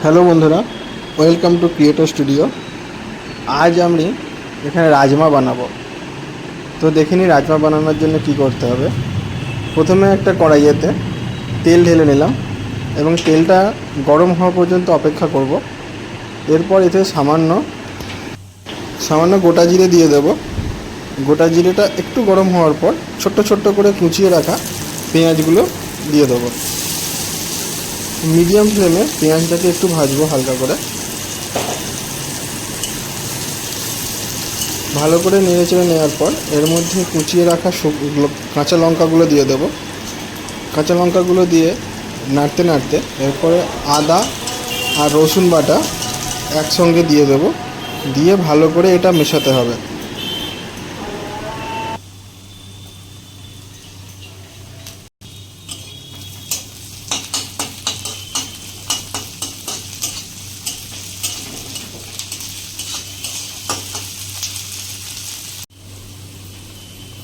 Hello বন্ধুরা, welcome to creator studio. আজ আমি এখানে রাজমা বানাবো। তো দেখে নিই রাজমা বানানোর জন্য কি করতে হবে। প্রথমে একটা কড়াইয়েতে তেল ঢেলে নিলাম এবং তেলটা গরম হওয়া পর্যন্ত অপেক্ষা করব। এরপর এতে সামান্য সামান্য গোটা জিরে দিয়ে দেব। গোটা জিরেটা একটু গরম হওয়ার পর ছোট্ট ছোট্ট করে কুচিয়ে রাখা পেঁয়াজগুলো দিয়ে দেবো। মিডিয়াম ফ্লেমে পেঁয়াজটাকে একটু ভাজবো হালকা করে। ভালো করে নেড়েচেড়ে নেওয়ার পর এর মধ্যে কুচিয়ে রাখা কাঁচা লঙ্কাগুলো দিয়ে দেবো। কাঁচা লঙ্কাগুলো দিয়ে নাড়তে নাড়তে এরপরে আদা আর রসুন বাটা একসঙ্গে দিয়ে দেবো। দিয়ে ভালো করে এটা মেশাতে হবে।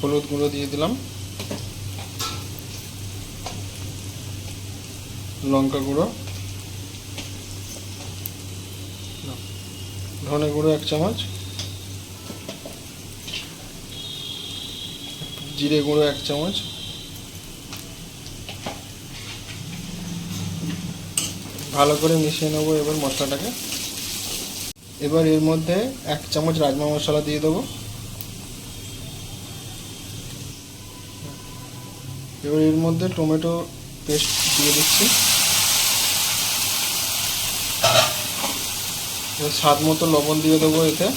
হলুদ গুঁড়ো দিয়ে দিলাম, লঙ্কা গুঁড়ো, ধনে গুঁড়ো 1 চামচ, জিরে গুঁড়ো 1 চামচ, ভালো করে মিশিয়ে নেবো এবার মশলাটাকে। এবার এর মধ্যে 1 চামচ রাজমা মশলা দিয়ে দেবো। এবার এর মধ্যে টমেটো পেস্ট দিয়ে দিচ্ছি। এবার স্বাদ মতো লবণ দিয়ে দেবো এতে।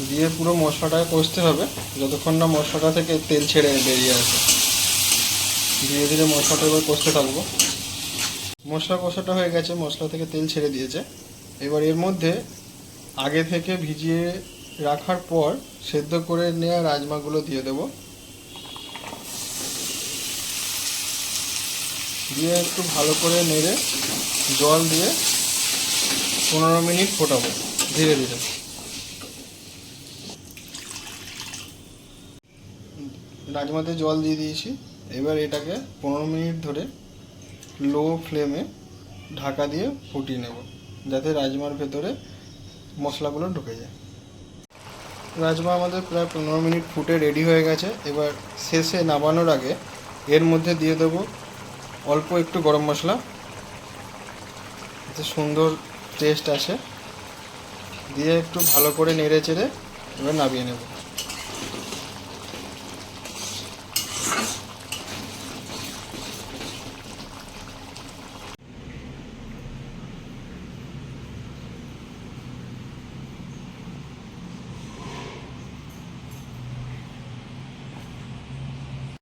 দিয়ে পুরো মশলাটাকে কষতে হবে যতক্ষণ না মশলাটা থেকে তেল ছেড়ে বেরিয়ে আসে। ধীরে ধীরে মশলাটা এবার কষতে থাকবো। মশলা কষাটা হয়ে গেছে, মশলা থেকে তেল ছেড়ে দিয়েছে। এবার এর মধ্যে আগে থেকে ভিজিয়ে রাখার পর সেদ্ধ করে নেওয়া রাজমাগুলো দিয়ে দেবো। দিয়ে একটু ভালো করে নেড়ে জল দিয়ে 15 মিনিট ফোটাবো ধীরে ধীরে। রাজমাতে জল দিয়ে দিয়েছি। এবার এটাকে 15 মিনিট ধরে লো ফ্লেমে ঢাকা দিয়ে ফুটিয়ে নেব যাতে রাজমার ভেতরে মশলাগুলো ঢুকে যায়। রাজমা আমাদের প্রায় 15 মিনিট ফুটে রেডি হয়ে গেছে। এবার শেষে নামানোর আগে এর মধ্যে দিয়ে দেবো অল্প একটু গরম মশলা, এতে সুন্দর টেস্ট আসে। দিয়ে একটু ভালো করে নেড়ে চেড়ে এবার নামিয়ে নেব।